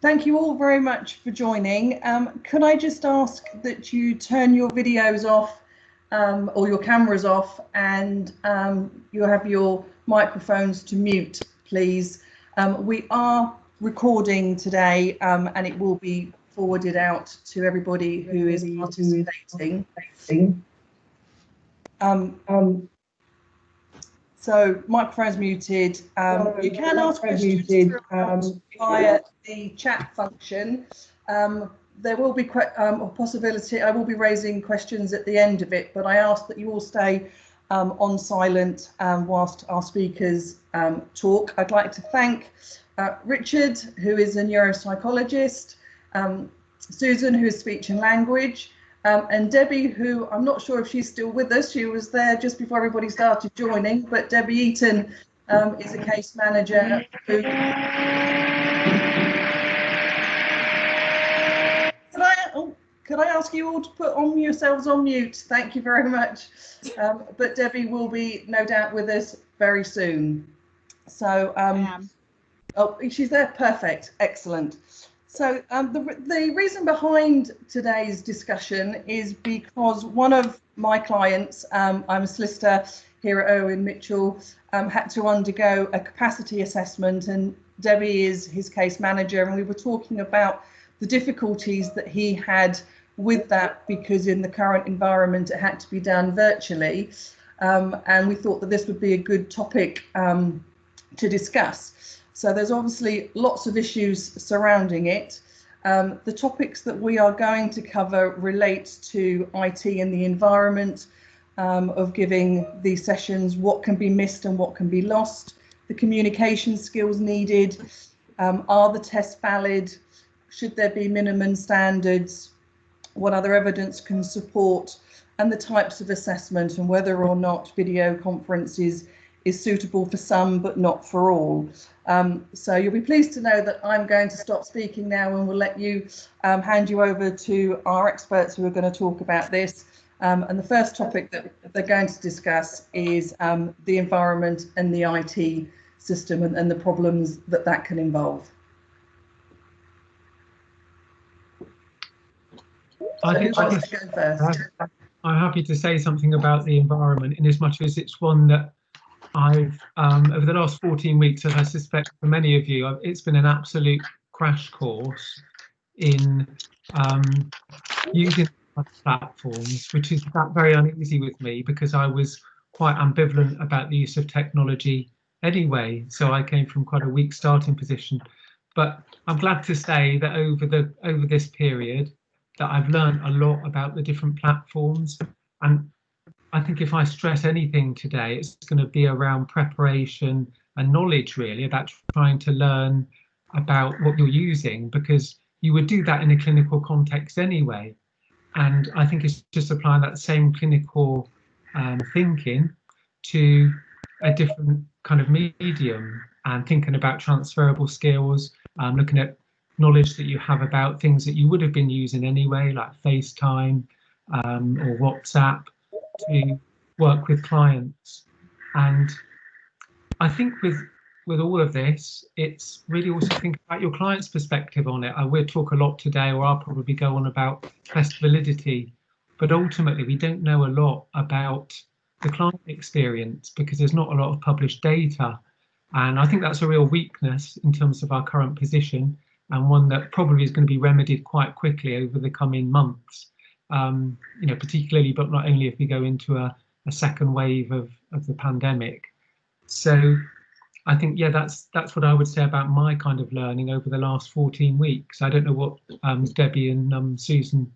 thank you all very much for joining. Could I just ask that you turn your videos off or your cameras off, and you have your microphones to mute, please. We are recording today, and it will be forwarded out to everybody who is participating. So microphone's muted. You can ask questions via the chat function. There will be a possibility, I will be raising questions at the end of it, but I ask that you all stay on silent whilst our speakers talk. I'd like to thank Richard, who is a neuropsychologist, Susan, who is speech and language, and Debbie, who I'm not sure if she's still with us. She was there just before everybody started joining, but Debbie Eaton is a case manager who... Could I ask you all to put on yourselves on mute? Thank you very much. But Debbie will be no doubt with us very soon. So, oh, she's there. Perfect. Excellent. So the reason behind today's discussion is because one of my clients, I'm a solicitor here at Irwin Mitchell, had to undergo a capacity assessment, and Debbie is his case manager, and we were talking about the difficulties that he had with that, because in the current environment it had to be done virtually, and we thought that this would be a good topic to discuss. So there's obviously lots of issues surrounding it. The topics that we are going to cover relate to IT and the environment of giving these sessions, what can be missed and what can be lost, the communication skills needed, are the tests valid, should there be minimum standards, what other evidence can support, and the types of assessment, and whether or not video conferences is suitable for some but not for all. So you'll be pleased to know that I'm going to stop speaking now, and we'll let you hand you over to our experts who are going to talk about this. And the first topic that they're going to discuss is the environment and the IT system and the problems that that can involve. I'm happy to say something about the environment, in as much as it's one that I've, over the last 14 weeks, as I suspect for many of you, it's been an absolute crash course in using platforms, which is very uneasy with me, because I was quite ambivalent about the use of technology anyway. So I came from quite a weak starting position. But I'm glad to say that over this period, that I've learned a lot about the different platforms. And I think if I stress anything today, it's going to be around preparation and knowledge, really, about trying to learn about what you're using, because you would do that in a clinical context anyway. And I think it's just applying that same clinical thinking to a different kind of medium, and thinking about transferable skills, looking at knowledge that you have about things that you would have been using anyway, like FaceTime or WhatsApp, to work with clients. And I think with all of this, it's really also think about your client's perspective on it. I will talk a lot today, or I'll probably go on about test validity, but ultimately we don't know a lot about the client experience, because there's not a lot of published data. And I think that's a real weakness in terms of our current position, and one that probably is going to be remedied quite quickly over the coming months. You know, particularly, but not only if we go into a second wave of the pandemic. So I think, yeah, that's what I would say about my kind of learning over the last 14 weeks. I don't know what Debbie and Susan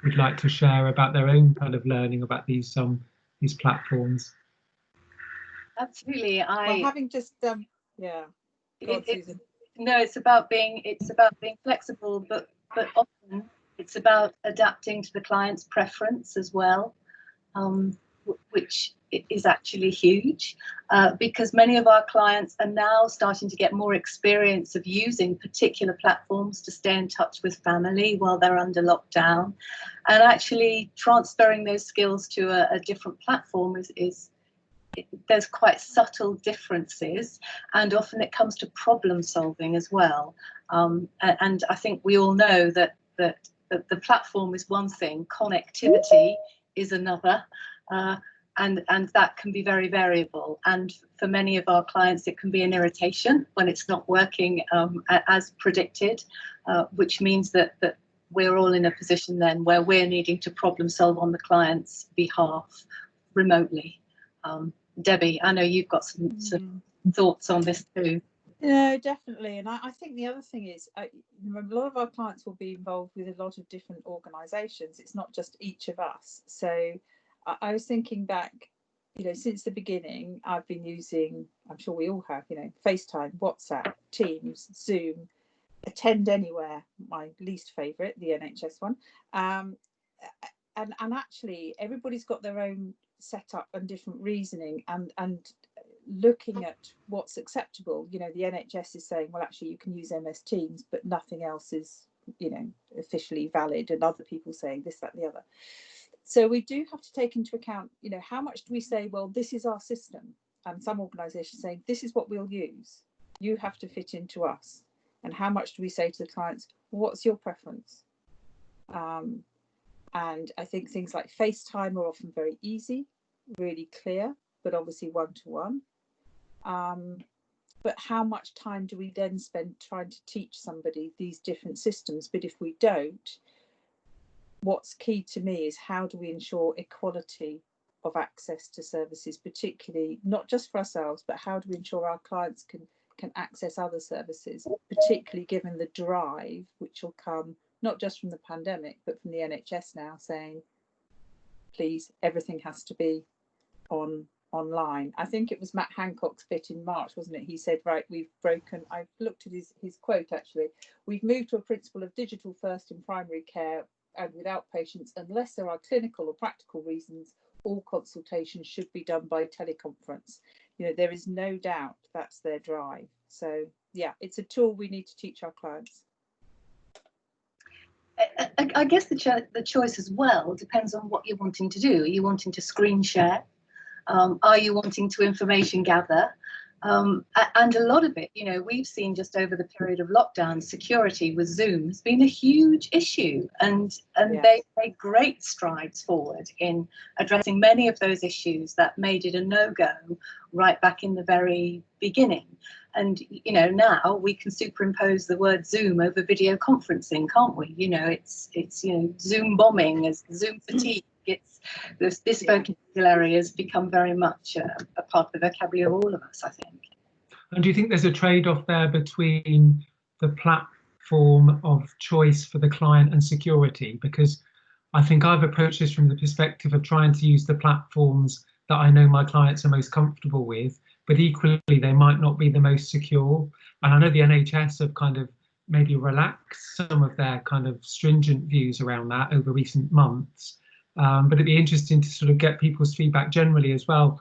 would like to share about their own kind of learning about these platforms. Absolutely. Well, having just yeah. No, it's about being flexible, but often it's about adapting to the client's preference as well, which is actually huge, because many of our clients are now starting to get more experience of using particular platforms to stay in touch with family while they're under lockdown, and actually transferring those skills to a different platform is there's quite subtle differences, and often it comes to problem solving as well. And I think we all know that the platform is one thing, connectivity is another, and that can be very variable. And for many of our clients, it can be an irritation when it's not working as predicted, which means that we're all in a position then where we're needing to problem solve on the client's behalf remotely. Debbie, I know you've got some thoughts on this too. No, definitely. And I think the other thing is a lot of our clients will be involved with a lot of different organisations. It's not just each of us. So I was thinking back, since the beginning, I've been using, I'm sure we all have, FaceTime, WhatsApp, Teams, Zoom, Attend Anywhere, my least favourite, the NHS one. And actually, everybody's got their own setup and different reasoning and looking at what's acceptable. The NHS is saying, well, actually, you can use MS Teams, but nothing else is, officially valid, and other people saying this, that, and the other. So we do have to take into account, how much do we say, well, this is our system, and some organisations saying this is what we'll use. You have to fit into us. And how much do we say to the clients, what's your preference? And I think things like FaceTime are often very easy, really clear, but obviously one-to-one. But how much time do we then spend trying to teach somebody these different systems? But if we don't, what's key to me is how do we ensure equality of access to services, particularly not just for ourselves, but how do we ensure our clients can access other services, particularly given the drive which will come not just from the pandemic, but from the NHS now saying, please, everything has to be online. I think it was Matt Hancock's bit in March, wasn't it? He said, right, we've broken, I've looked at his quote actually, we've moved to a principle of digital first in primary care and without patients, unless there are clinical or practical reasons, all consultations should be done by teleconference. There is no doubt that's their drive. So yeah, it's a tool we need to teach our clients. I guess the choice as well depends on what you're wanting to do. Are you wanting to screen share? Are you wanting to information gather? And a lot of it, we've seen just over the period of lockdown, security with Zoom has been a huge issue, and yes, they made great strides forward in addressing many of those issues that made it a no-go right back in the very beginning. And now we can superimpose the word Zoom over video conferencing, can't we? It's Zoom bombing, as Zoom fatigue. It's this vocabulary has become very much a part of the vocabulary of all of us, I think. And do you think there's a trade-off there between the platform of choice for the client and security? Because I think I've approached this from the perspective of trying to use the platforms that I know my clients are most comfortable with, but equally they might not be the most secure. And I know the NHS have kind of maybe relaxed some of their kind of stringent views around that over recent months. But it'd be interesting to sort of get people's feedback generally as well,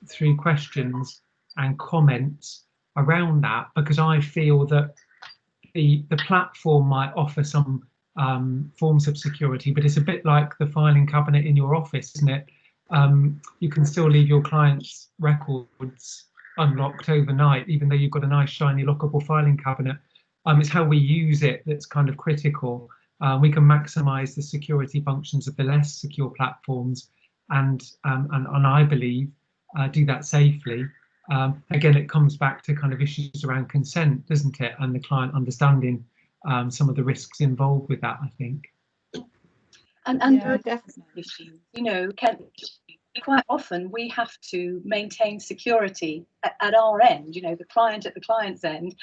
through questions and comments around that, because I feel that the platform might offer some forms of security, but it's a bit like the filing cabinet in your office, isn't it? You can still leave your clients' records unlocked overnight, even though you've got a nice shiny lockable filing cabinet. It's how we use it that's kind of critical. We can maximise the security functions of the less secure platforms, and I believe do that safely. Again, it comes back to kind of issues around consent, doesn't it, and the client understanding some of the risks involved with that, I think. And yeah, definitely. Quite often we have to maintain security at our end, the client at the client's end,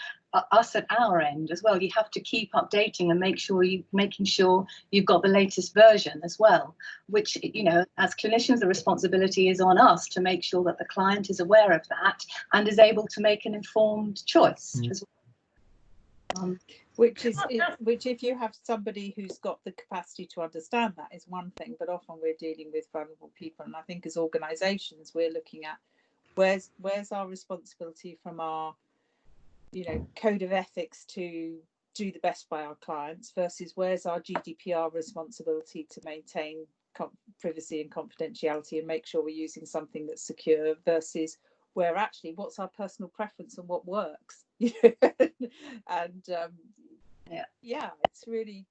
us at our end as well. You have to keep updating and making sure you've got the latest version as well, which, as clinicians, the responsibility is on us to make sure that the client is aware of that and is able to make an informed choice as well. Which if you have somebody who's got the capacity to understand that is one thing, but often we're dealing with vulnerable people, and I think as organisations we're looking at where's our responsibility from our code of ethics to do the best by our clients versus where's our GDPR responsibility to maintain privacy and confidentiality and make sure we're using something that's secure, versus where actually what's our personal preference and what works. And yeah, it's really,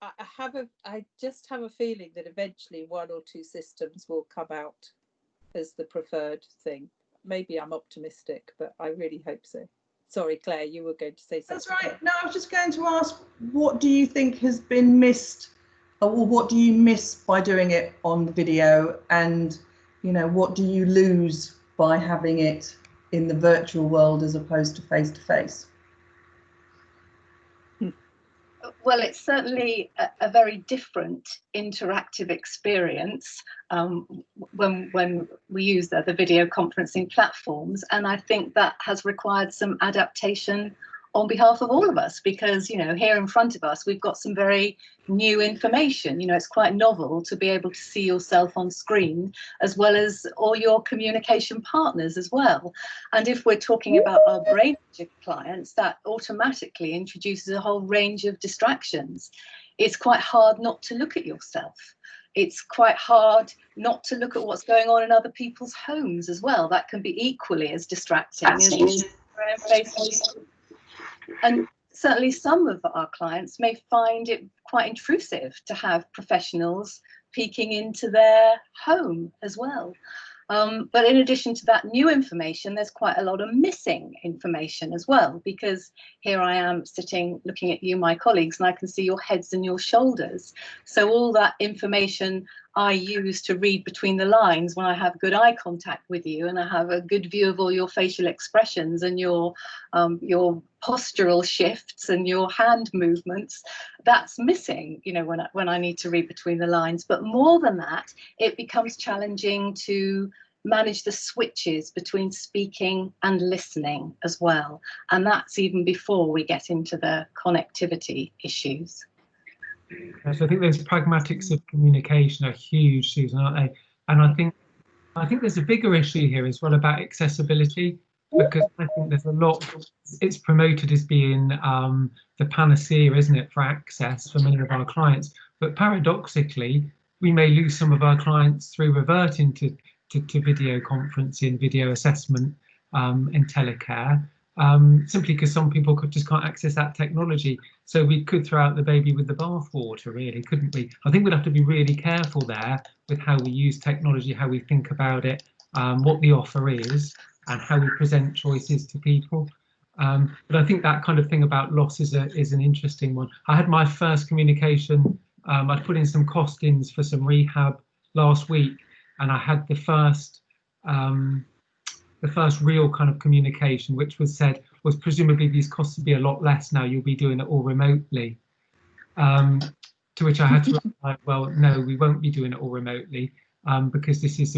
I just have a feeling that eventually one or two systems will come out as the preferred thing. Maybe I'm optimistic, but I really hope so. Sorry, Claire, you were going to say something. That's right. No, I was just going to ask, what do you think has been missed, or what do you miss by doing it on video? And, you know, what do you lose by having it in the virtual world as opposed to face to face? Well, it's certainly a very different interactive experience when we use the video conferencing platforms, and I think that has required some adaptation on behalf of all of us, because, you know, here in front of us we've got some very new information. You know, it's quite novel to be able to see yourself on screen as well as all your communication partners as well. And if we're talking about our brain injury clients, that automatically introduces a whole range of distractions. It's quite hard not to look at yourself. It's quite hard not to look at what's going on in other people's homes as well. That can be equally as distracting as and certainly some of our clients may find it quite intrusive to have professionals peeking into their home as well. But in addition to that new information, there's quite a lot of missing information as well, because here I am sitting looking at you, my colleagues, and I can see your heads and your shoulders. So all that information I use to read between the lines when I have good eye contact with you, and I have a good view of all your facial expressions and your postural shifts and your hand movements, that's missing, you know, when I need to read between the lines. But more than that, it becomes challenging to manage the switches between speaking and listening as well. And that's even before we get into the connectivity issues. Yes, I think those pragmatics of communication are huge, Susan, aren't they? And I think there's a bigger issue here as well about accessibility, because I think there's a lot, it's promoted as being the panacea, isn't it, for access for many of our clients. But paradoxically, we may lose some of our clients through reverting to video conferencing, video assessment, and telecare, simply because some people just can't access that technology. So we could throw out the baby with the bathwater, really, couldn't we? I think we'd have to be really careful there with how we use technology, how we think about it, what the offer is, and how we present choices to people. But I think that kind of thing about loss is an interesting one. I had my first communication, I'd put in some costings for some rehab last week, and I had the first real kind of communication, which was presumably these costs will be a lot less now, you'll be doing it all remotely. To which I had to reply, well, no, we won't be doing it all remotely, because this is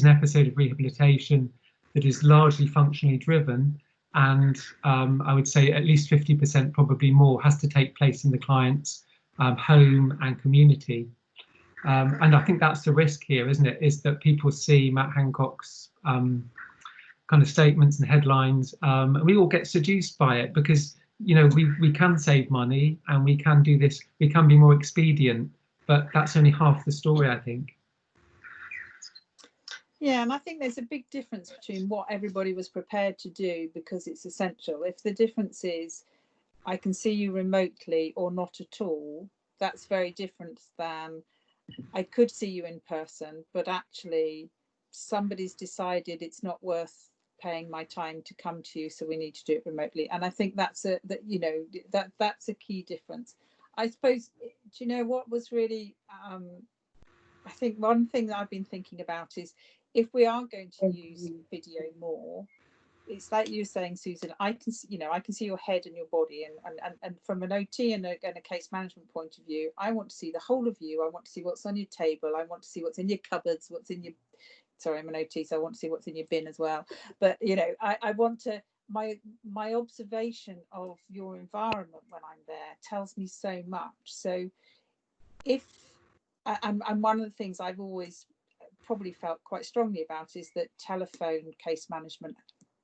an episode of rehabilitation that is largely functionally driven, and I would say at least 50%, probably more, has to take place in the client's home and community. And I think that's the risk here, isn't it? Is that people see Matt Hancock's kind of statements and headlines, and we all get seduced by it, because, you know, we can save money and we can do this, we can be more expedient, but that's only half the story, I think. Yeah, and I think there's a big difference between what everybody was prepared to do because it's essential. If the difference is I can see you remotely or not at all, that's very different than I could see you in person, but actually somebody's decided it's not worth paying my time to come to you, so we need to do it remotely. And I think that's a key difference. I suppose, do you know what was really I think one thing that I've been thinking about is, if we are going to use video more, it's like you were saying, Susan, I can see your head and your body, and from an OT and a case management point of view, I want to see the whole of you. I want to see what's on your table. I want to see what's in your cupboards, what's in your, sorry, I'm an OT, so I want to see what's in your bin as well. But, you know, I want to, my observation of your environment when I'm there tells me so much. So if, and one of the things I've always probably felt quite strongly about is that telephone case management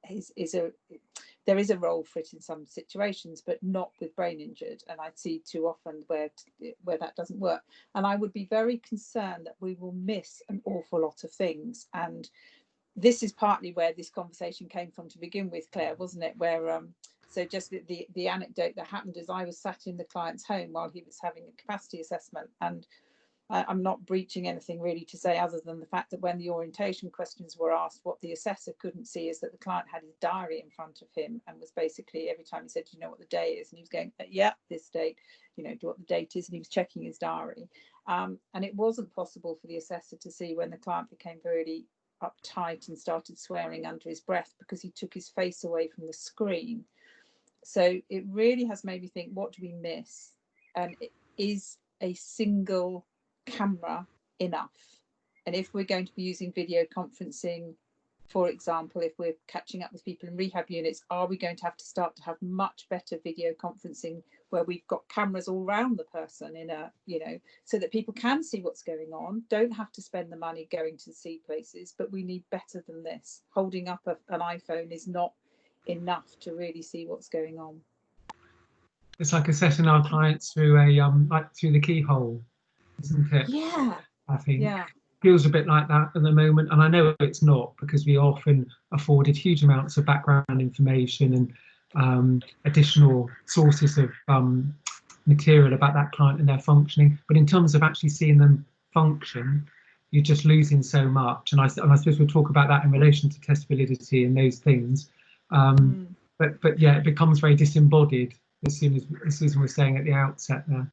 is there is a role for it in some situations, but not with brain injured. And I see too often where that doesn't work. And I would be very concerned that we will miss an awful lot of things. And this is partly where this conversation came from to begin with, Claire, wasn't it? Where so just the anecdote that happened is I was sat in the client's home while he was having a capacity assessment, and I'm not breaching anything really to say other than the fact that when the orientation questions were asked, what the assessor couldn't see is that the client had his diary in front of him and was basically, every time he said, do you know what the day is? And he was going, yeah, this date, you know, do what the date is, and he was checking his diary. And it wasn't possible for the assessor to see when the client became very uptight and started swearing under his breath because he took his face away from the screen. So it really has made me think, what do we miss? And is a single camera enough? And if we're going to be using video conferencing, for example, if we're catching up with people in rehab units, are we going to start to have much better video conferencing where we've got cameras all around the person in a, you know, so that people can see what's going on, don't have to spend the money going to see places? But we need better than this. Holding up an iPhone is not enough to really see what's going on. It's like assessing our clients through like through the Keyhole, isn't it? Yeah, I think. Yeah. Feels a bit like that at the moment, and I know it's not, because we are often afforded huge amounts of background information and additional sources of material about that client and their functioning. But in terms of actually seeing them function, you're just losing so much. And I suppose we'll talk about that in relation to test validity and those things. But yeah, it becomes very disembodied, as soon as Susan was saying at the outset there.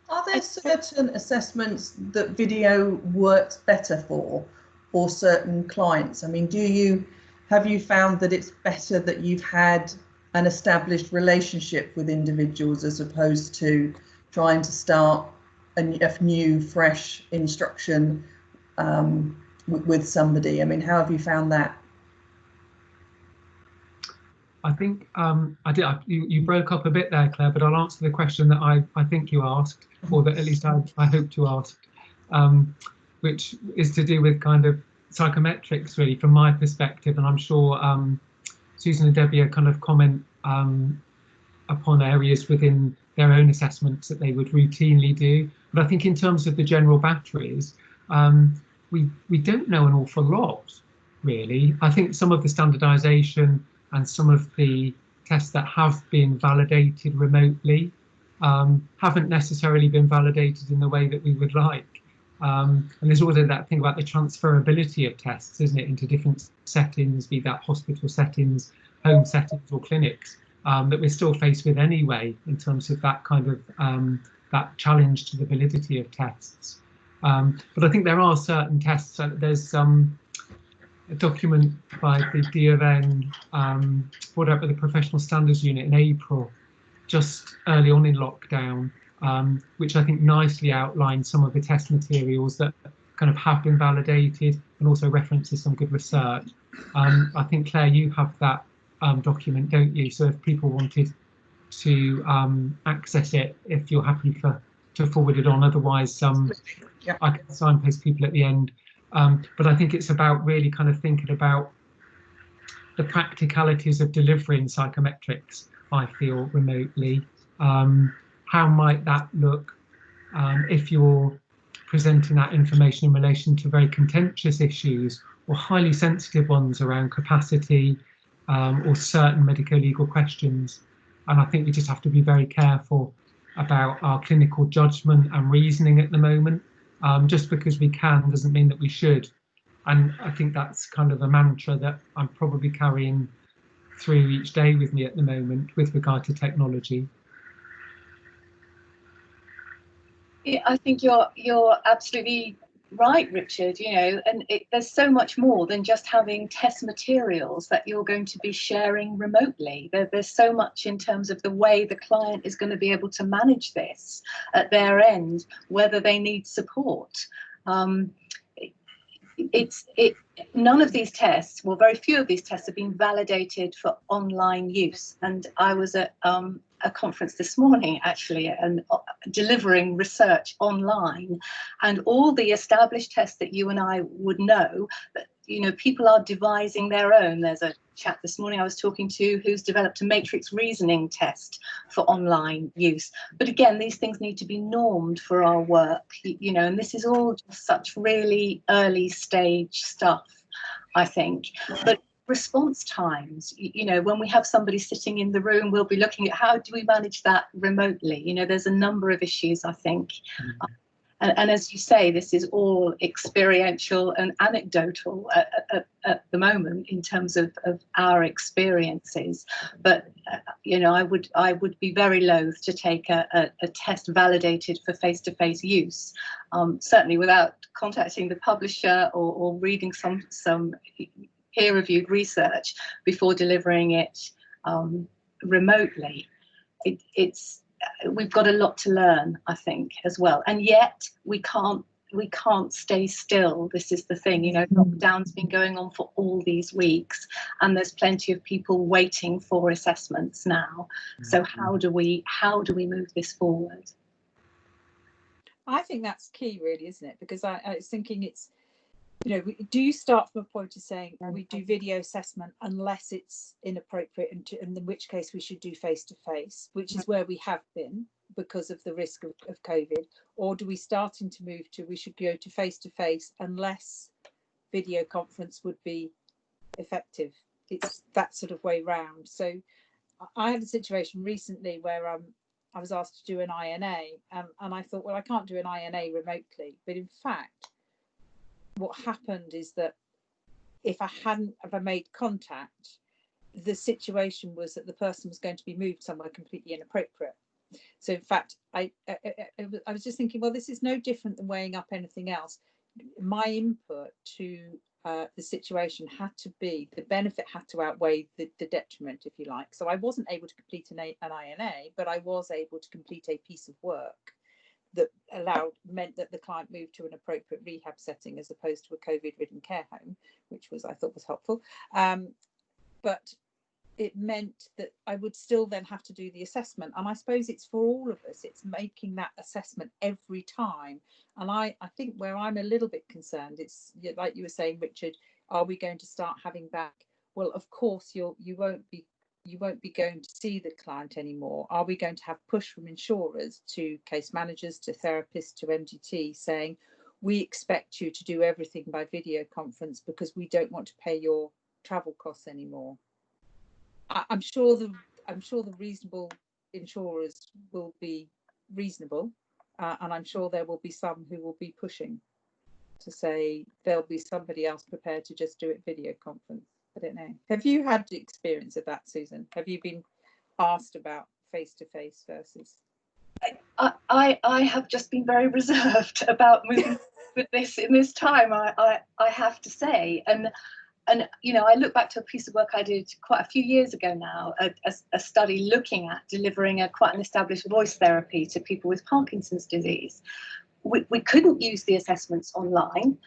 Are there certain assessments that video works better for certain clients? I mean, have you found that it's better that you've had an established relationship with individuals as opposed to trying to start a new, fresh instruction with somebody? I mean, how have you found that? I think you broke up a bit there, Claire, but I'll answer the question that I think you asked, or that at least I hope you asked, which is to do with kind of psychometrics, really, from my perspective. And I'm sure Susan and Debbie are kind of comment upon areas within their own assessments that they would routinely do. But I think in terms of the general batteries, we don't know an awful lot, really. I think some of the standardization and some of the tests that have been validated remotely haven't necessarily been validated in the way that we would like. And there's also that thing about the transferability of tests, isn't it, into different settings, be that hospital settings, home settings or clinics, that we're still faced with anyway, in terms of that kind of that challenge to the validity of tests. But I think there are certain tests. There's a document by the D of N brought out by the Professional Standards Unit in April, just early on in lockdown, which I think nicely outlines some of the test materials that kind of have been validated and also references some good research. I think, Claire, you have that document, don't you? So if people wanted to access it, if you're happy to forward it on, otherwise yeah. I can signpost people at the end. But I think it's about really kind of thinking about the practicalities of delivering psychometrics, I feel, remotely. How might that look if you're presenting that information in relation to very contentious issues or highly sensitive ones around capacity or certain medico-legal questions? And I think we just have to be very careful about our clinical judgment and reasoning at the moment. Just because we can doesn't mean that we should. And I think that's kind of a mantra that I'm probably carrying through each day with me at the moment with regard to technology. Yeah, I think you're absolutely right, Richard. You know, and there's so much more than just having test materials that you're going to be sharing remotely. There's so much in terms of the way the client is going to be able to manage this at their end, whether they need support. None of these tests, well, very few of these tests have been validated for online use. And I was at a conference this morning, actually, and delivering research online, and all the established tests that you and I would know, you know, people are devising their own. There's a chap this morning I was talking to who's developed a matrix reasoning test for online use. But again, these things need to be normed for our work, you know, and this is all just such really early stage stuff, I think. But response times, you know, when we have somebody sitting in the room, we'll be looking at how do we manage that remotely. You know, there's a number of issues, I think. And as you say, this is all experiential and anecdotal at the moment in terms of our experiences. But you know, I would be very loath to take a test validated for face-to-face use, certainly without contacting the publisher or reading some peer-reviewed research before delivering it remotely. We've got a lot to learn, I think, as well, and yet we can't stay still. This is the thing, you know, lockdown's been going on for all these weeks, and there's plenty of people waiting for assessments now. So how do we move this forward? I think that's key, really, isn't it? Because I was thinking it's, you know, do you start from a point of saying we do video assessment unless it's inappropriate, and in which case we should do face-to-face, which is where we have been because of the risk of COVID, or do we starting to move to we should go to face-to-face unless video conference would be effective? It's that sort of way round. So I had a situation recently where I was asked to do an INA, and I thought, well, I can't do an INA remotely, but in fact what happened is that if I made contact, the situation was that the person was going to be moved somewhere completely inappropriate. So in fact, I was just thinking, well, this is no different than weighing up anything else. My input to the situation had to be, the benefit had to outweigh the detriment, if you like. So I wasn't able to complete an INA, but I was able to complete a piece of work that meant that the client moved to an appropriate rehab setting as opposed to a COVID-ridden care home, which I thought was helpful. But it meant that I would still then have to do the assessment. And I suppose it's for all of us, it's making that assessment every time. And I think where I'm a little bit concerned, it's like you were saying, Richard, are we going to start having back? Well, of course, you won't be going to see the client anymore. Are we going to have push from insurers to case managers, to therapists, to MDT saying, we expect you to do everything by video conference because we don't want to pay your travel costs anymore? I'm sure the reasonable insurers will be reasonable, and I'm sure there will be some who will be pushing to say there'll be somebody else prepared to just do it video conference. I don't know. Have you had the experience of that, Susan? Have you been asked about face-to-face versus? I have just been very reserved about moving with this in this time, I have to say. And you know, I look back to a piece of work I did quite a few years ago now, a study looking at delivering quite an established voice therapy to people with Parkinson's disease. We couldn't use the assessments online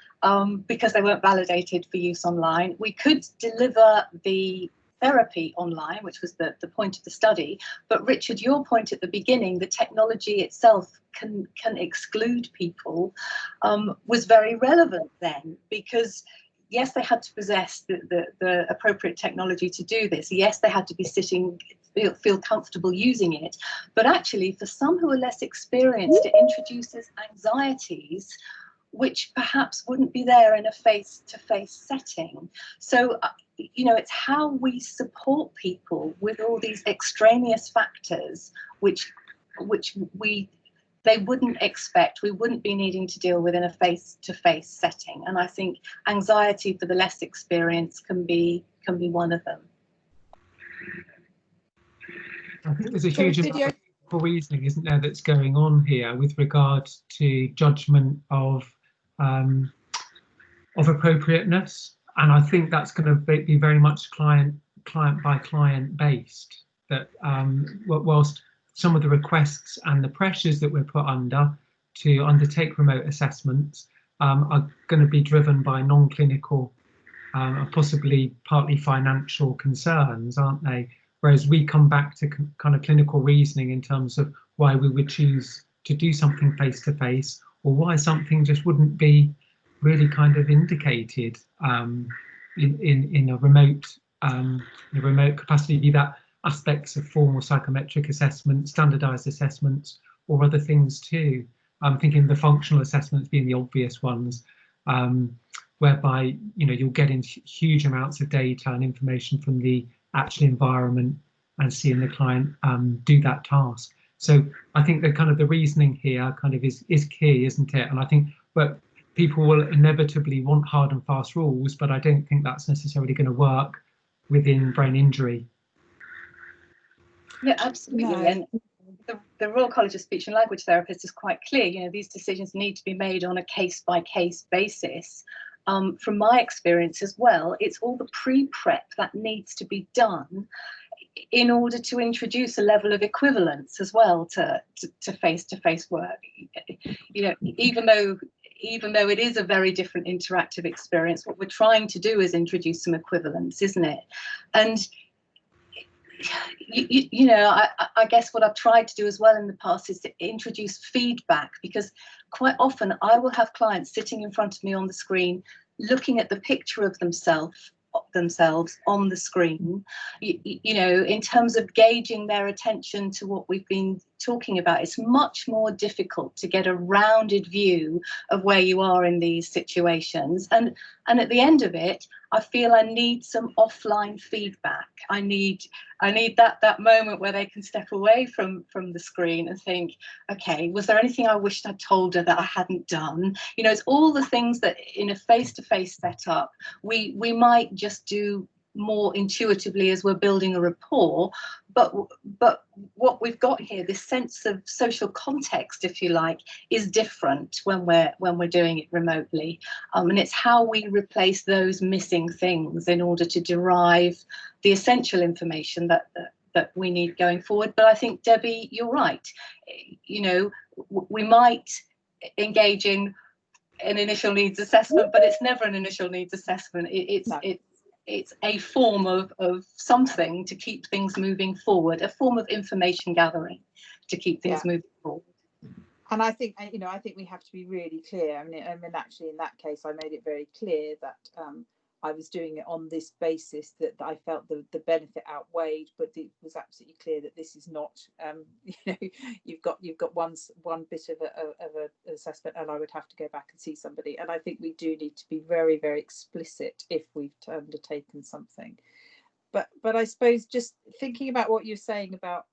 because they weren't validated for use online. We could deliver the therapy online, which was the point of the study. But Richard, your point at the beginning, the technology itself can exclude people, was very relevant then, because yes, they had to possess the appropriate technology to do this. Yes, they had to be feel comfortable using it. But actually, for some who are less experienced, it introduces anxieties which perhaps wouldn't be there in a face-to-face setting. So, you know, it's how we support people with all these extraneous factors which they wouldn't expect, we wouldn't be needing to deal with in a face-to-face setting. And I think anxiety for the less experienced can be one of them. I think there's a huge amount of reasoning, isn't there, that's going on here with regard to judgment of appropriateness, and I think that's going to be very much client by client based. That whilst some of the requests and the pressures that we're put under to undertake remote assessments are going to be driven by non-clinical, possibly partly financial concerns, aren't they? Whereas we come back to kind of clinical reasoning in terms of why we would choose to do something face-to-face, or why something just wouldn't be really kind of indicated in a remote capacity, be that aspects of formal psychometric assessment, standardized assessments, or other things too. I'm thinking the functional assessments being the obvious ones, whereby you're getting huge amounts of data and information from the actual environment and seeing the client do that task. So I think that kind of the reasoning here kind of is key, isn't it? And I think, but people will inevitably want hard and fast rules, but I don't think that's necessarily going to work within brain injury. Yeah, absolutely. No. And the Royal College of Speech and Language Therapists is quite clear. These decisions need to be made on a case-by-case basis. From my experience as well, it's all the pre-prep that needs to be done in order to introduce a level of equivalence as well to face-to-face work. Even though it is a very different interactive experience, what we're trying to do is introduce some equivalence, isn't it? And I guess what I've tried to do as well in the past is to introduce feedback, because quite often I will have clients sitting in front of me on the screen looking at the picture of themselves on the screen, in terms of gauging their attention to what we've been talking about. It's much more difficult to get a rounded view of where you are in these situations, and at the end of it, I feel I need some offline feedback. I need that moment where they can step away from the screen and think, okay, was there anything I wished I'd told her that I hadn't done? It's all the things that in a face-to-face setup we might just do more intuitively as we're building a rapport, but what we've got here, this sense of social context, if you like, is different when we're doing it remotely, and it's how we replace those missing things in order to derive the essential information that we need going forward. But I think, Debbie, you're right. We might engage in an initial needs assessment, but it's never an initial needs assessment. It's a form of something to keep things moving forward, a form of information gathering to keep things moving forward. And I think we have to be really clear. I mean, actually, in that case, I made it very clear that I was doing it on this basis, that I felt the benefit outweighed, but it was absolutely clear that this is not, you've got one bit of an assessment, and I would have to go back and see somebody. And I think we do need to be very, very explicit if we've undertaken something. But I suppose just thinking about what you're saying about,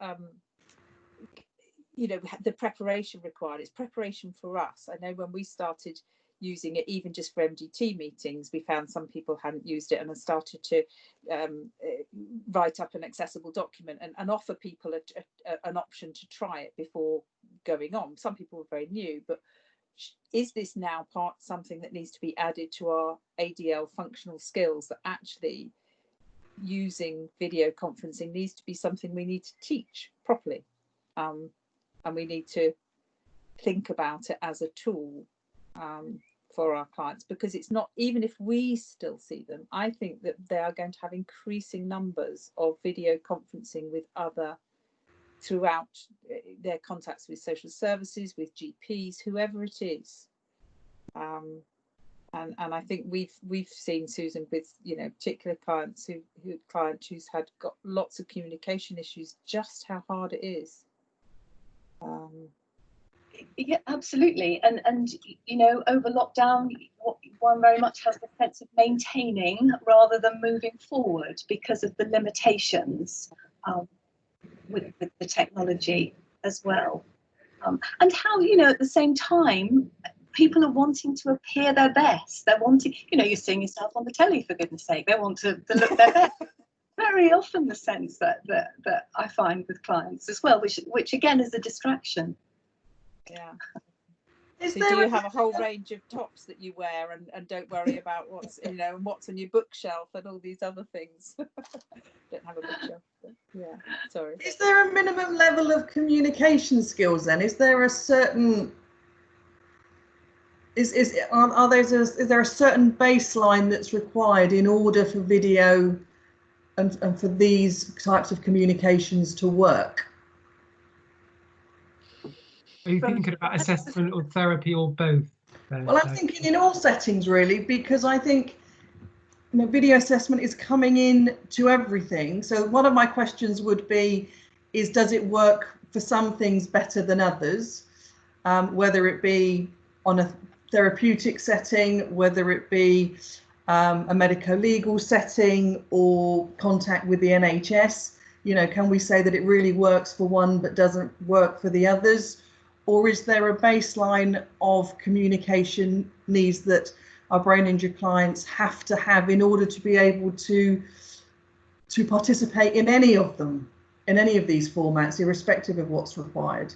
the preparation required, it's preparation for us. I know when we started using it, even just for MDT meetings, we found some people hadn't used it and have started to write up an accessible document and offer people an option to try it before going on. Some people were very new, but is this now something that needs to be added to our ADL functional skills, that actually using video conferencing needs to be something we need to teach properly, and we need to think about it as a tool for our clients, because it's not, even if we still see them, I think that they are going to have increasing numbers of video conferencing with other, throughout their contacts with social services, with GPs, whoever it is. And I think we've seen, Susan, with particular clients who's got lots of communication issues, just how hard it is. Yeah, absolutely. And over lockdown, one very much has the sense of maintaining rather than moving forward because of the limitations with the technology as well. And how, at the same time, people are wanting to appear their best. They're wanting, you're seeing yourself on the telly, for goodness sake. They want to look their best. Very often the sense that I find with clients as well, which again is a distraction. Yeah. So do you have a whole range of tops that you wear and don't worry about what's and what's on your bookshelf and all these other things? Don't have a bookshelf. But yeah, sorry. Is there a minimum level of communication skills then? Is there a certain is there a certain baseline that's required in order for video and for these types of communications to work? Are you thinking about assessment or therapy or both? Well, I'm thinking in all settings really, because I think video assessment is coming in to everything. So one of my questions would be, does it work for some things better than others? Whether it be on a therapeutic setting, whether it be a medico-legal setting or contact with the NHS, can we say that it really works for one but doesn't work for the others? Or is there a baseline of communication needs that our brain injury clients have to have in order to be able to participate in any of them, in any of these formats, irrespective of what's required?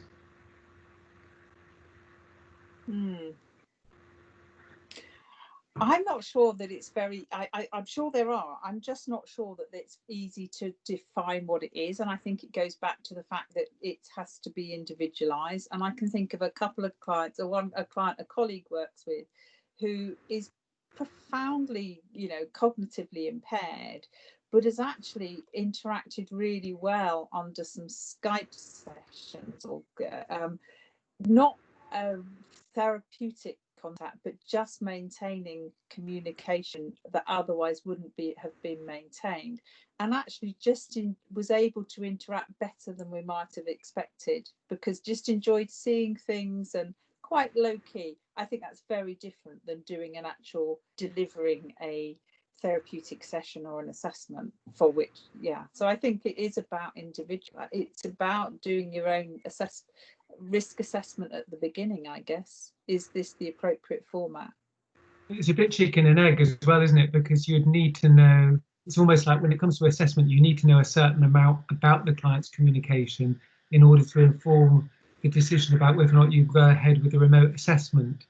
I'm not sure that it's very, I'm sure there are, I'm just not sure that it's easy to define what it is. And I think it goes back to the fact that it has to be individualized. And I can think of a couple of clients, or a client a colleague works with, who is profoundly, cognitively impaired, but has actually interacted really well under some Skype sessions, or not therapeutic contact, but just maintaining communication that otherwise wouldn't have been maintained, and actually was able to interact better than we might have expected, because just enjoyed seeing things and quite low key. I think that's very different than doing an actual delivering a therapeutic session or an assessment for which, so I think it is about individual. It's about doing your own risk assessment at the beginning, I guess. Is this the appropriate format? It's a bit chicken and egg as well, isn't it? Because you'd need to know, it's almost like when it comes to assessment, you need to know a certain amount about the client's communication in order to inform the decision about whether or not you go ahead with a remote assessment.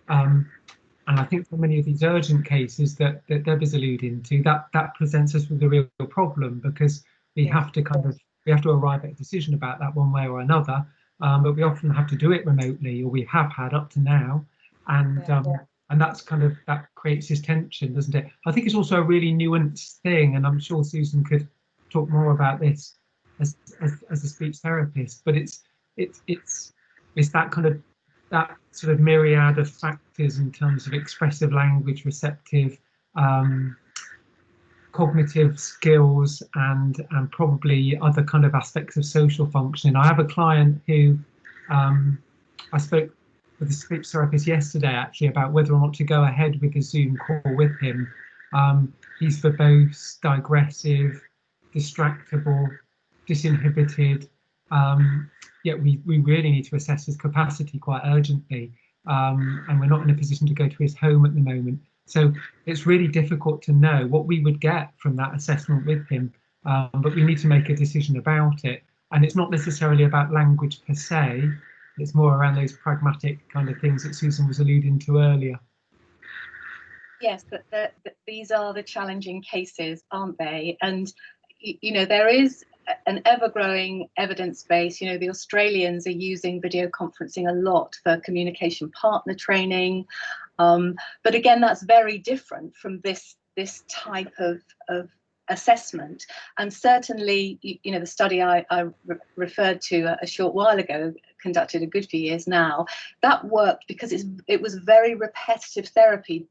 And I think for many of these urgent cases that Debbie's alluding to, that presents us with a real problem, because we have to arrive at a decision about that one way or another. But we often have to do it remotely, or we have had up to now, and that's that creates this tension, doesn't it? I think it's also a really nuanced thing, and I'm sure Susan could talk more about this as a speech therapist. But it's that sort of myriad of factors in terms of expressive language, receptive, cognitive skills, and probably other kind of aspects of social functioning. I have a client who I spoke with a speech therapist yesterday actually about whether or not to go ahead with a Zoom call with him. He's verbose, digressive, distractible, disinhibited. Yet we really need to assess his capacity quite urgently, and we're not in a position to go to his home at the moment. So it's really difficult to know what we would get from that assessment with him, but we need to make a decision about it. And it's not necessarily about language per se, it's more around those pragmatic kind of things that Susan was alluding to earlier. Yes, but these are the challenging cases, aren't they? And, there is an ever-growing evidence base. The Australians are using video conferencing a lot for communication partner training. But again, that's very different from this type of assessment. And certainly, the study I referred to a short while ago, conducted a good few years now, that worked because it was very repetitive therapy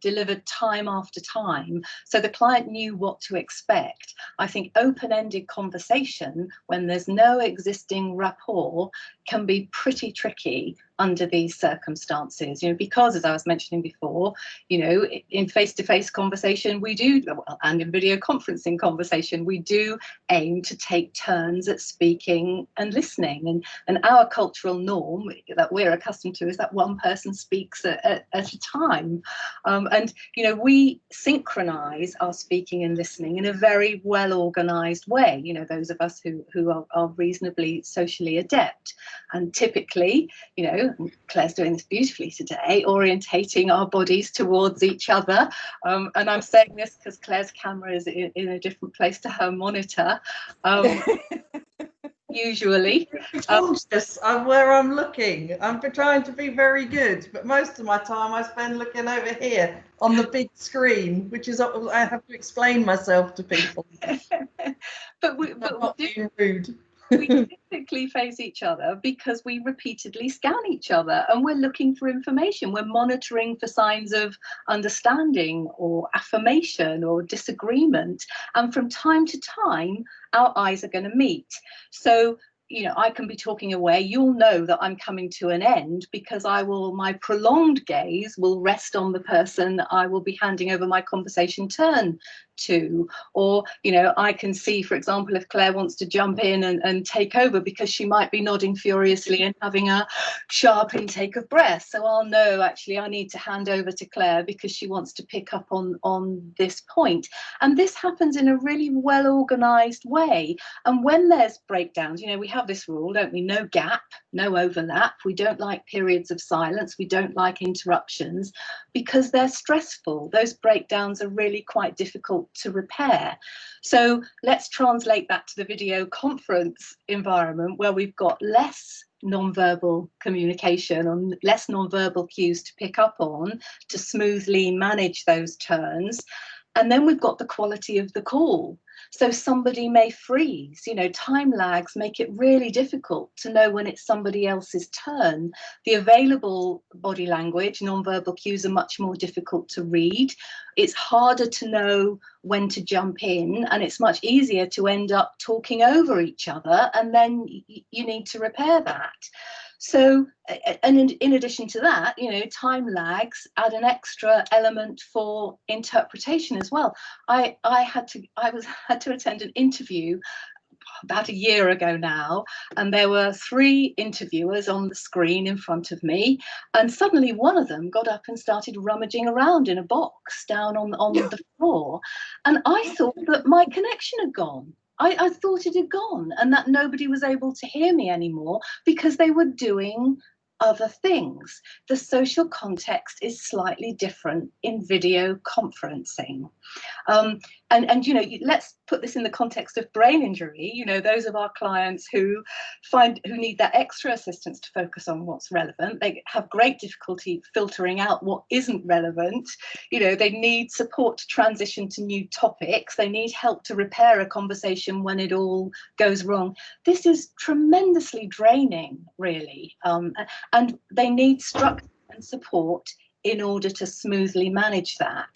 delivered time after time, so the client knew what to expect. I think open-ended conversation, when there's no existing rapport, can be pretty tricky under these circumstances, because, as I was mentioning before, in face-to-face conversation we do, and in video conferencing conversation we do aim to take turns at speaking and listening, and our cultural norm that we're accustomed to is that one person speaks at a time, and we synchronize our speaking and listening in a very well organized way, those of us who are reasonably socially adept, and typically, Claire's doing this beautifully today, orientating our bodies towards each other, and I'm saying this because Claire's camera is in a different place to her monitor. Usually conscious of where I'm looking. I'm trying to be very good, but most of my time I spend looking over here on the big screen, which is I have to explain myself to people. but not being rude. We typically face each other because we repeatedly scan each other and we're looking for information. We're monitoring for signs of understanding or affirmation or disagreement. And from time to time, our eyes are going to meet. So, you know, I can be talking away. You'll know that I'm coming to an end because my prolonged gaze will rest on the person I will be handing over my conversation turn to. Or, you know, I can see, for example, if Claire wants to jump in and take over because she might be nodding furiously and having a sharp intake of breath. So I'll know, actually, I need to hand over to Claire because she wants to pick up on this point. And this happens in a really well organized way. And when there's breakdowns, you know, we have this rule, don't we? No gap, no overlap. We don't like periods of silence. We don't like interruptions because they're stressful. Those breakdowns are really quite difficult to repair. So let's translate that to the video conference environment where we've got less non-verbal communication and less non-verbal cues to pick up on to smoothly manage those turns. And then we've got the quality of the call. So somebody may freeze, you know, time lags make it really difficult to know when it's somebody else's turn. The available body language, non-verbal cues are much more difficult to read. It's harder to know when to jump in, and it's much easier to end up talking over each other, and then you need to repair that. So, and in addition to that, you know, time lags add an extra element for interpretation as well. I had to attend an interview about a year ago now, and there were 3 interviewers on the screen in front of me, and suddenly one of them got up and started rummaging around in a box down on the floor, and I thought that my connection had gone. I thought it had gone and that nobody was able to hear me anymore because they were doing other things. The social context is slightly different in video conferencing. And you know, let's put this in the context of brain injury. You know, those of our clients who need that extra assistance to focus on what's relevant, they have great difficulty filtering out what isn't relevant. You know, they need support to transition to new topics. They need help to repair a conversation when it all goes wrong. This is tremendously draining, really. And they need structure and support in order to smoothly manage that.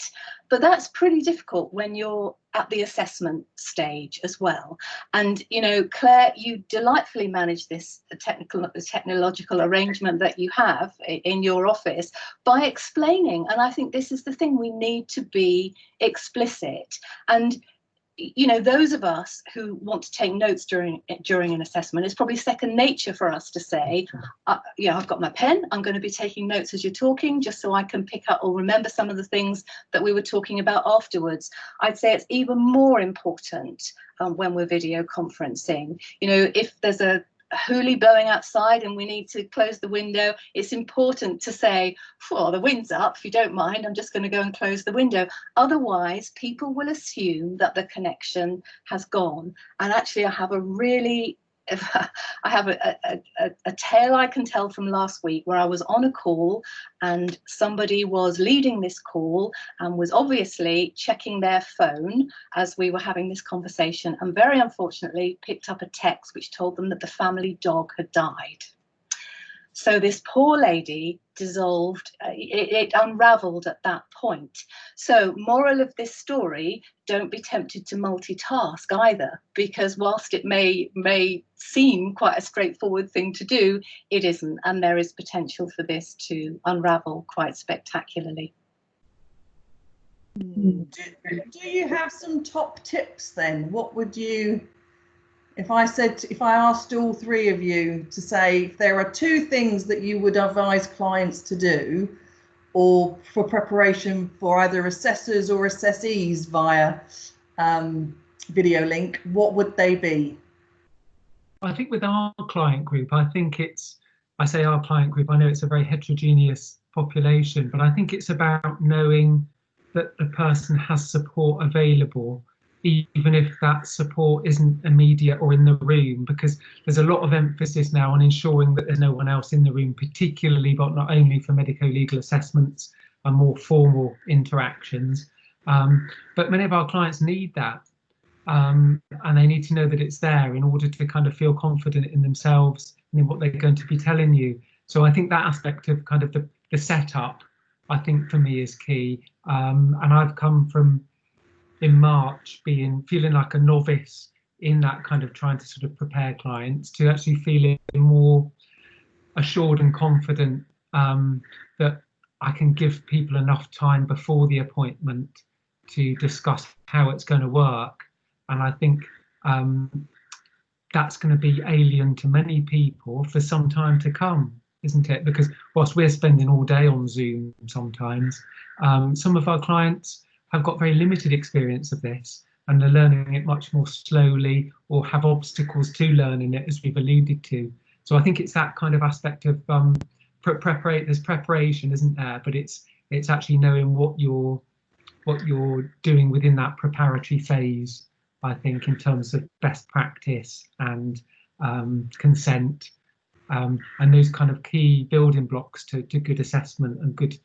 But that's pretty difficult when you're at the assessment stage as well. And, you know, Claire, you delightfully manage this technological arrangement that you have in your office by explaining. And I think this is the thing, we need to be explicit. And you know, those of us who want to take notes during an assessment, it's probably second nature for us to say, yeah, I've got my pen, I'm going to be taking notes as you're talking, just so I can pick up or remember some of the things that we were talking about afterwards. I'd say it's even more important when we're video conferencing. You know, if there's a hoolie blowing outside and we need to close the window, it's important to say, well, the wind's up, if you don't mind, I'm just going to go and close the window. Otherwise, people will assume that the connection has gone. And actually, I have a tale I can tell from last week where I was on a call and somebody was leading this call and was obviously checking their phone as we were having this conversation, and very unfortunately picked up a text which told them that the family dog had died. So this poor lady dissolved, it unraveled at that point. So moral of this story, don't be tempted to multitask either, because whilst it may seem quite a straightforward thing to do, it isn't, and there is potential for this to unravel quite spectacularly. Do you have some top tips then? What would you, if I asked all 3 of you to say, if there are 2 things that you would advise clients to do, or for preparation for either assessors or assessees via video link, what would they be? I think with our client group, I say our client group, I know it's a very heterogeneous population, but I think it's about knowing that the person has support available, even if that support isn't immediate or in the room, because there's a lot of emphasis now on ensuring that there's no one else in the room, particularly, but not only for medico-legal assessments and more formal interactions. But many of our clients need that. and they need to know that it's there in order to kind of feel confident in themselves and in what they're going to be telling you. So I think that aspect of kind of the setup, I think for me is key. And I've come from, in March, feeling like a novice in that kind of trying to sort of prepare clients, to actually feeling more assured and confident that I can give people enough time before the appointment to discuss how it's going to work. And I think that's going to be alien to many people for some time to come, isn't it? Because whilst we're spending all day on Zoom sometimes, some of our clients have got very limited experience of this, and they're learning it much more slowly, or have obstacles to learning it, as we've alluded to. So I think it's that kind of aspect of there's preparation, isn't there? But it's actually knowing what you're doing within that preparatory phase, I think, in terms of best practice and consent, and those kind of key building blocks to good assessment and good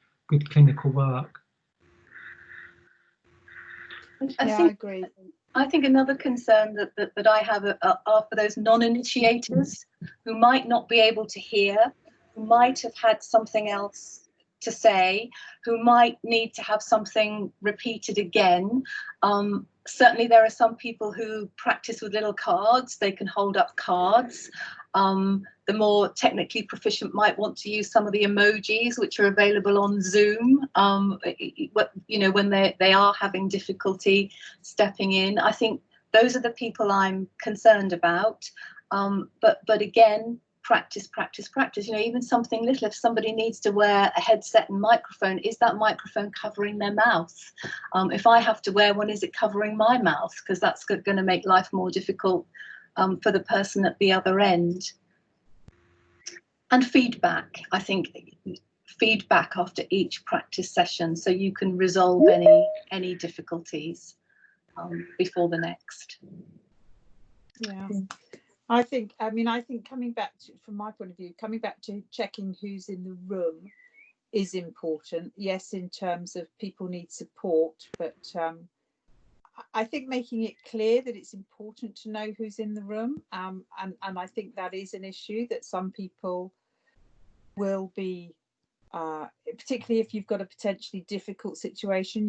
clinical work. I agree. I think another concern that I have are for those non-initiators who might not be able to hear, who might have had something else to say, who might need to have something repeated again. Certainly there are some people who practice with little cards. They can hold up cards. The more technically proficient might want to use some of the emojis which are available on Zoom, you know, when they are having difficulty stepping in. I think those are the people I'm concerned about. But again, practice. You know, even something little, if somebody needs to wear a headset and microphone, is that microphone covering their mouth? If I have to wear one, is it covering my mouth? Because that's going to make life more difficult for the person at the other end. And feedback, I think feedback after each practice session, so you can resolve any difficulties before the next. Yeah. I think coming back to, from my point of view, coming back to checking who's in the room is important. Yes, in terms of people need support, but I think making it clear that it's important to know who's in the room, and I think that is an issue that some people will be, particularly if you've got a potentially difficult situation,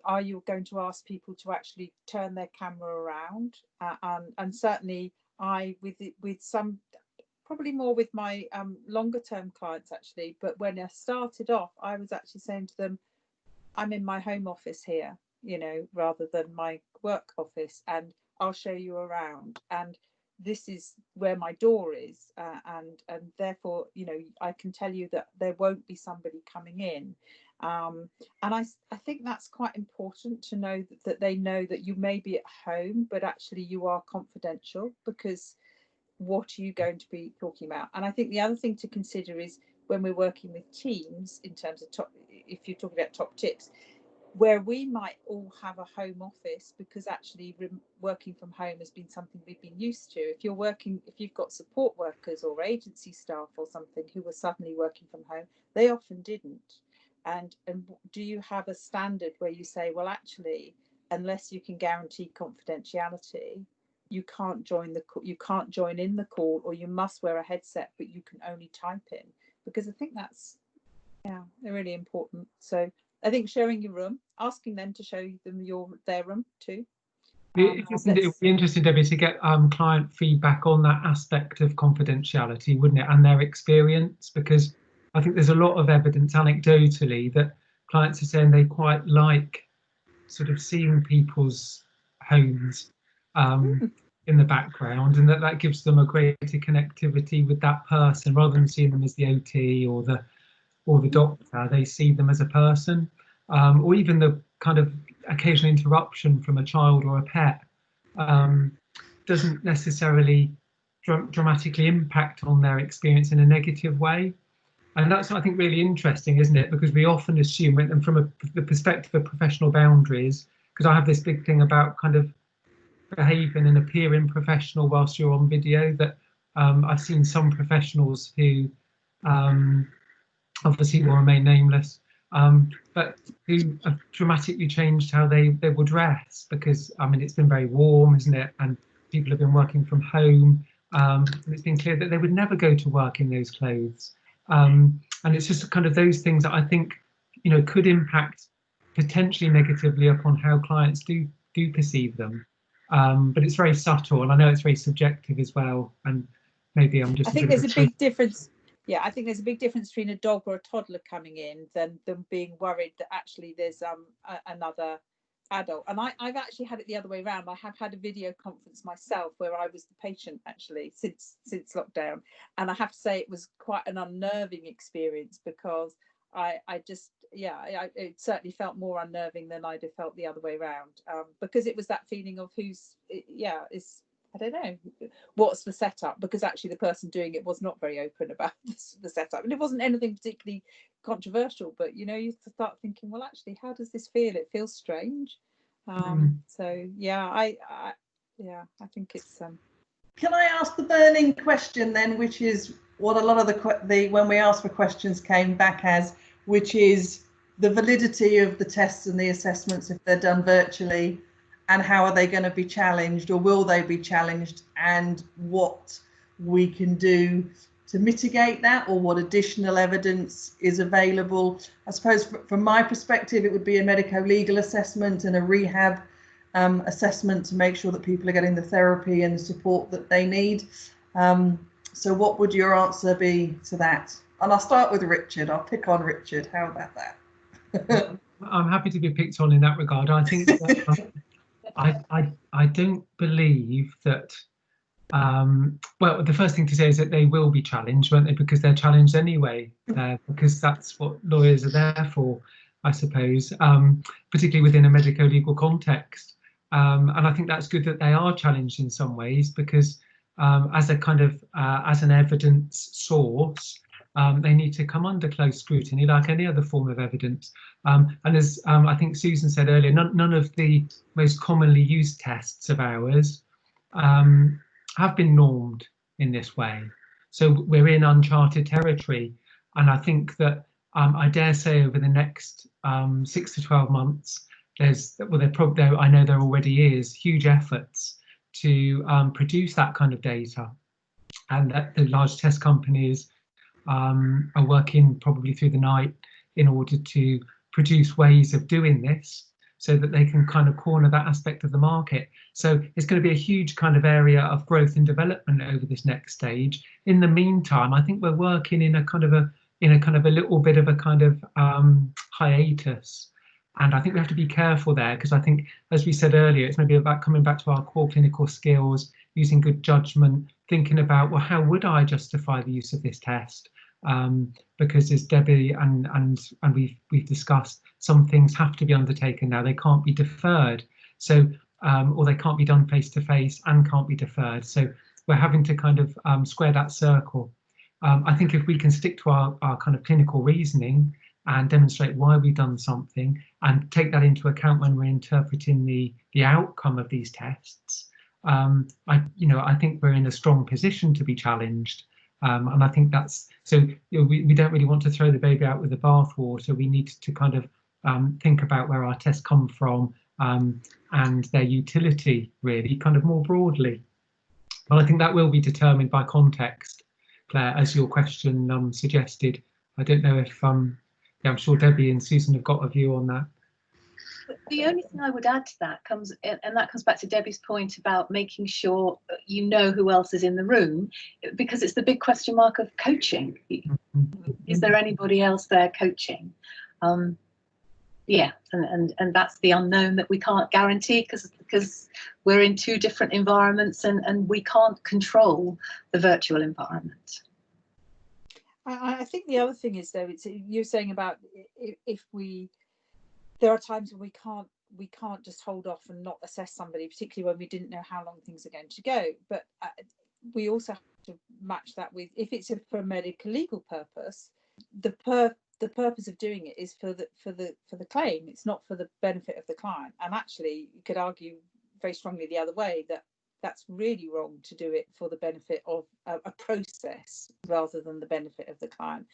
are you going to ask people to actually turn their camera around? And certainly with some, probably more with my longer term clients actually, but when I started off, I was actually saying to them, I'm in my home office here, you know, rather than my work office, and I'll show you around, and this is where my door is, and therefore, you know, I can tell you that there won't be somebody coming in, and I think that's quite important to know that they know that you may be at home, but actually you are confidential, because what are you going to be talking about? And I think the other thing to consider is when we're working with teams, in terms of if you're talking about top tips, where we might all have a home office, because actually working from home has been something we've been used to. If you've got support workers or agency staff or something who were suddenly working from home, they often didn't. And do you have a standard where you say, well, actually, unless you can guarantee confidentiality, you can't join in the call, or you must wear a headset, but you can only type in? Because I think that's, they're really important. So I think sharing your room, asking them to show them their room too. It would be interesting, Debbie, to get client feedback on that aspect of confidentiality, wouldn't it, and their experience, because I think there's a lot of evidence anecdotally that clients are saying they quite like sort of seeing people's homes in the background, and that gives them a greater connectivity with that person, rather than seeing them as the OT or the doctor. They see them as a person, or even the kind of occasional interruption from a child or a pet doesn't necessarily dramatically impact on their experience in a negative way. And that's, I think, really interesting, isn't it? Because we often assume, and from the perspective of professional boundaries, because I have this big thing about kind of behaving and appearing professional whilst you're on video, that I've seen some professionals who obviously will remain nameless, but who have dramatically changed how they will dress, because I mean, it's been very warm, isn't it? And people have been working from home, and it's been clear that they would never go to work in those clothes. And it's just kind of those things that I think, you know, could impact potentially negatively upon how clients do perceive them. But it's very subtle, and I know it's very subjective as well. And maybe I'm just. I think there's a big difference. Yeah, I think there's a big difference between a dog or a toddler coming in than them being worried that actually there's another adult. And I've actually had it the other way around. I have had a video conference myself where I was the patient actually since lockdown, and I have to say it was quite an unnerving experience, because I just, yeah, it certainly felt more unnerving than I'd have felt the other way around, because it was that feeling of I don't know, what's the setup, because actually the person doing it was not very open about the setup, and it wasn't anything particularly controversial, but you know, you start thinking, well, actually, how does this feel? It feels strange. So yeah, I think it's Can I ask the burning question then, which is what a lot of the when we asked for questions came back as, which is the validity of the tests and the assessments if they're done virtually, and how are they going to be challenged, or will they be challenged, and what we can do to mitigate that, or what additional evidence is available. I suppose from my perspective, it would be a medico-legal assessment and a rehab assessment to make sure that people are getting the therapy and the support that they need. So what would your answer be to that? And I'll start with Richard. I'll pick on Richard. How about that? I'm happy to be picked on in that regard. I think that, I don't believe that. Well, the first thing to say is that they will be challenged, won't they? Because they're challenged anyway, because that's what lawyers are there for, I suppose, particularly within a medico-legal context. And I think that's good that they are challenged in some ways, because as a kind of as an evidence source, they need to come under close scrutiny like any other form of evidence. And as I think Susan said earlier, none of the most commonly used tests of ours have been normed in this way. So we're in uncharted territory. And I think that I dare say over the next 6 to 12 months, I know there already is huge efforts to produce that kind of data, and that the large test companies are working probably through the night in order to produce ways of doing this, so that they can kind of corner that aspect of the market. So it's going to be a huge kind of area of growth and development over this next stage. In the meantime, I think we're working in a kind of a little bit of a kind of hiatus. And I think we have to be careful there, because I think, as we said earlier, it's maybe about coming back to our core clinical skills, using good judgment, thinking about, well, how would I justify the use of this test? Because as Debbie and we've discussed, some things have to be undertaken now. They can't be deferred. So, or they can't be done face to face and can't be deferred. So we're having to kind of square that circle. I think if we can stick to our kind of clinical reasoning and demonstrate why we've done something, and take that into account when we're interpreting the outcome of these tests, I think we're in a strong position to be challenged. And I think that's so. We don't really want to throw the baby out with the bathwater. We need to kind of think about where our tests come from and their utility, really, kind of more broadly. But I think that will be determined by context, Claire, as your question suggested. I don't know if I'm sure Debbie and Susan have got a view on that. The only thing I would add to that comes back to Debbie's point about making sure you know who else is in the room, because it's the big question mark of coaching. Is there anybody else there coaching? Yeah, and that's the unknown that we can't guarantee, because we're in two different environments and we can't control the virtual environment. I think the other thing is, though, you're saying about there are times when we can't just hold off and not assess somebody, particularly when we didn't know how long things are going to go. But we also have to match that with, if it's for a medical legal purpose, the purpose of doing it is for the claim. It's not for the benefit of the client. And actually, you could argue very strongly the other way, that that's really wrong to do it for the benefit of a process rather than the benefit of the client.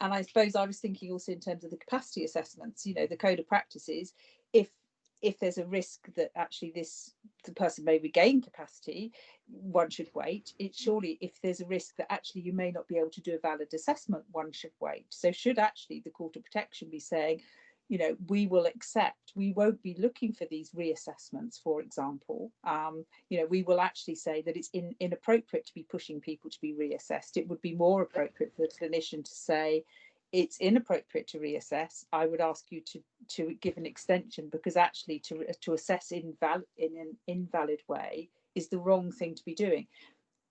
And I suppose I was thinking also in terms of the capacity assessments, you know, the code of practices, if there's a risk that actually the person may regain capacity, one should wait. It's surely if there's a risk that actually you may not be able to do a valid assessment, one should wait. So should actually the Court of Protection be saying, you know, we won't be looking for these reassessments, for example. You know, we will actually say that it's inappropriate to be pushing people to be reassessed. It would be more appropriate for the clinician to say, it's inappropriate to reassess. I would ask you to give an extension, because actually to assess in an invalid way is the wrong thing to be doing.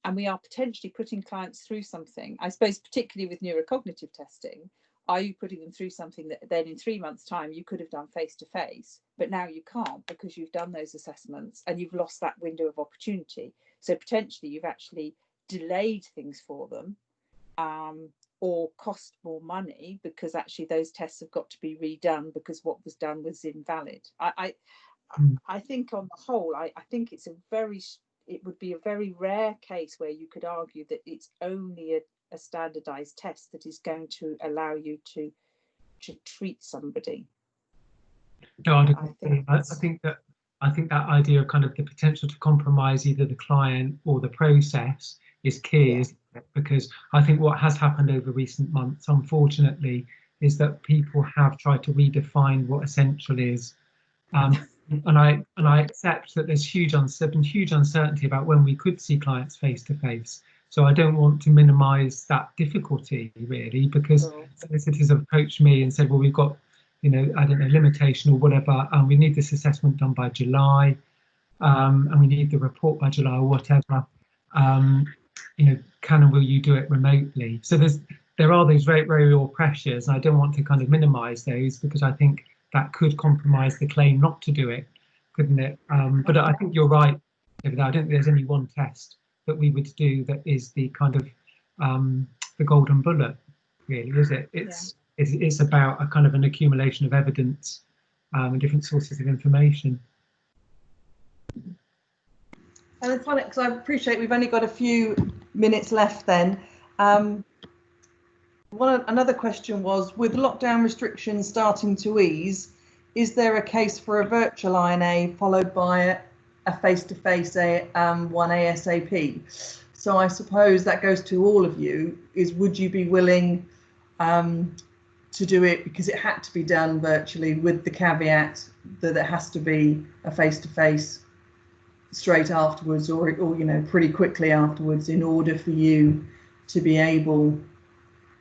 And we are potentially putting clients through something, I suppose, particularly with neurocognitive testing. Are you putting them through something that then in 3 months' time you could have done face to face, but now you can't because you've done those assessments and you've lost that window of opportunity? So potentially you've actually delayed things for them, or cost more money because actually those tests have got to be redone because what was done was invalid. I think on the whole, I think it would be a very rare case where you could argue that it's only a standardized test that is going to allow you to treat somebody. No, I think that idea of kind of the potential to compromise either the client or the process is key, yeah. Isn't it? Because I think what has happened over recent months, unfortunately, is that people have tried to redefine what essential is. And I accept that there's been huge uncertainty about when we could see clients face to face. So I don't want to minimise that difficulty really, because solicitors have approached me and said, well, we've got, you know, I don't know, limitation or whatever, and we need this assessment done by July, and we need the report by July or whatever. You know, can and will you do it remotely? So there are those very, very real pressures, and I don't want to kind of minimise those, because I think that could compromise the claim not to do it, couldn't it? But I think you're right, David. I don't think there's only one test that we would do that is the kind of the golden bullet, really, is it? It's about a kind of an accumulation of evidence and different sources of information. And it's funny because I appreciate we've only got a few minutes left then. Another question was, with lockdown restrictions starting to ease, is there a case for a virtual INA followed by a face-to-face one ASAP? So I suppose that goes to all of you, is would you be willing to do it because it had to be done virtually, with the caveat that it has to be a face-to-face straight afterwards, or you know, pretty quickly afterwards, in order for you to be able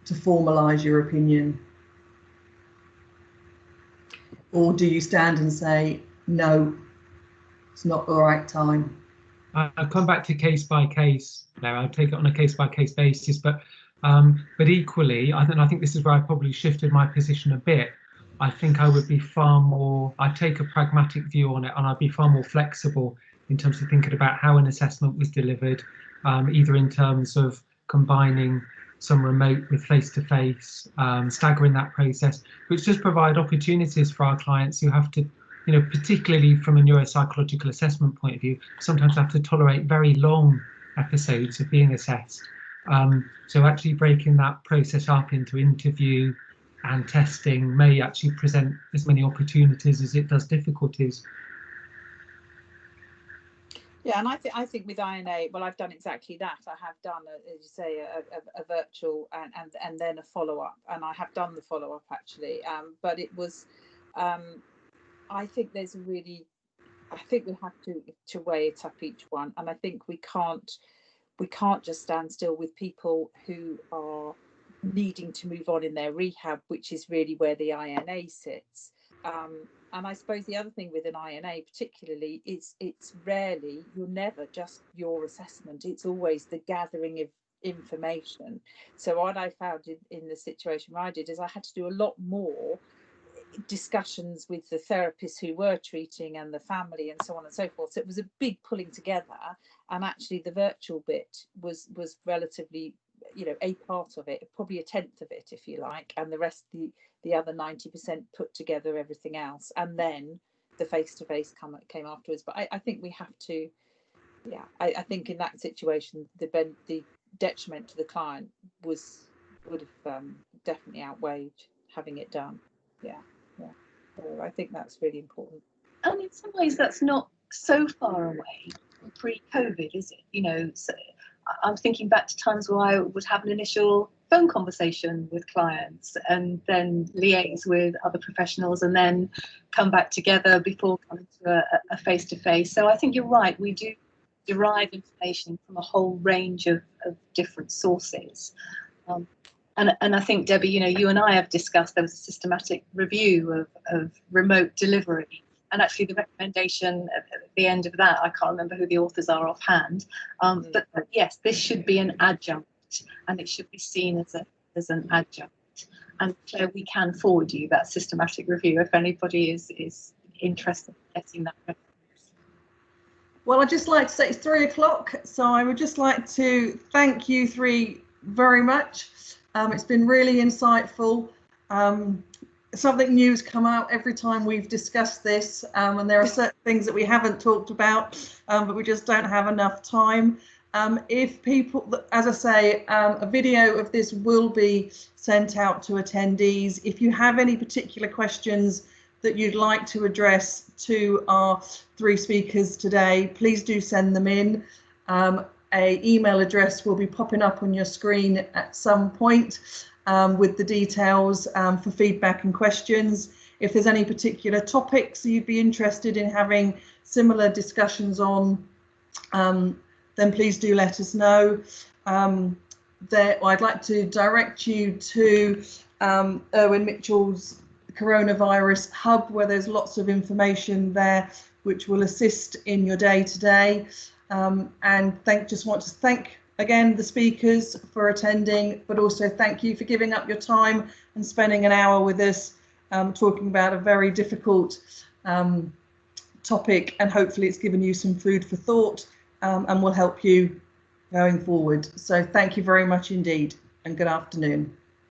to formalise your opinion? Or do you stand and say, no, it's not the right time? I'll come back to case by case now. I'll take it on a case by case basis, but equally, I think this is where I probably shifted my position a bit. I think I would be I'd take a pragmatic view on it, and I'd be far more flexible in terms of thinking about how an assessment was delivered, either in terms of combining some remote with face-to-face, staggering that process, which does provide opportunities for our clients who have to, you know, particularly from a neuropsychological assessment point of view, sometimes have to tolerate very long episodes of being assessed. So actually breaking that process up into interview and testing may actually present as many opportunities as it does difficulties. Yeah, and I think with INA, well, I've done exactly that. I have done, as you say, a virtual and then a follow-up, and I have done the follow-up actually. But it was, I think we have to weigh it up each one, and I think we can't just stand still with people who are needing to move on in their rehab, which is really where the INA sits. And I suppose the other thing with an INA particularly is you're never just your assessment, it's always the gathering of information. So what I found in the situation where I did is I had to do a lot more discussions with the therapists who were treating and the family and so on and so forth. So it was a big pulling together, and actually the virtual bit was relatively, you know, a part of it, probably a tenth of it if you like, and the rest, the other 90% put together everything else, and then the face-to-face came afterwards. But I think we have to yeah, I think in that situation, the detriment to the client would have definitely outweighed having it done. Yeah. So I think that's really important. And in some ways, that's not so far away from pre-COVID, is it? You know, so I'm thinking back to times where I would have an initial phone conversation with clients and then liaise with other professionals and then come back together before coming to a face-to-face. So I think you're right, we do derive information from a whole range of different sources. And I think, Debbie, you know, you and I have discussed, there was a systematic review of remote delivery. And actually the recommendation at the end of that, I can't remember who the authors are offhand, but yes, this should be an adjunct and it should be seen as an adjunct. And Claire, we can forward you that systematic review if anybody is interested in getting that reference. Well, I'd just like to say it's 3 o'clock, so I would just like to thank you three very much. It's been really insightful. Something new has come out every time we've discussed this, and there are certain things that we haven't talked about, but we just don't have enough time. If people, as I say, a video of this will be sent out to attendees. If you have any particular questions that you'd like to address to our three speakers today, please do send them in. An email address will be popping up on your screen at some point with the details for feedback and questions. If there's any particular topics you'd be interested in having similar discussions on, then please do let us know. I'd like to direct you to Irwin Mitchell's Coronavirus Hub, where there's lots of information there which will assist in your day-to-day. And just want to thank again the speakers for attending, but also thank you for giving up your time and spending an hour with us talking about a very difficult topic, and hopefully it's given you some food for thought and will help you going forward. So thank you very much indeed, and good afternoon.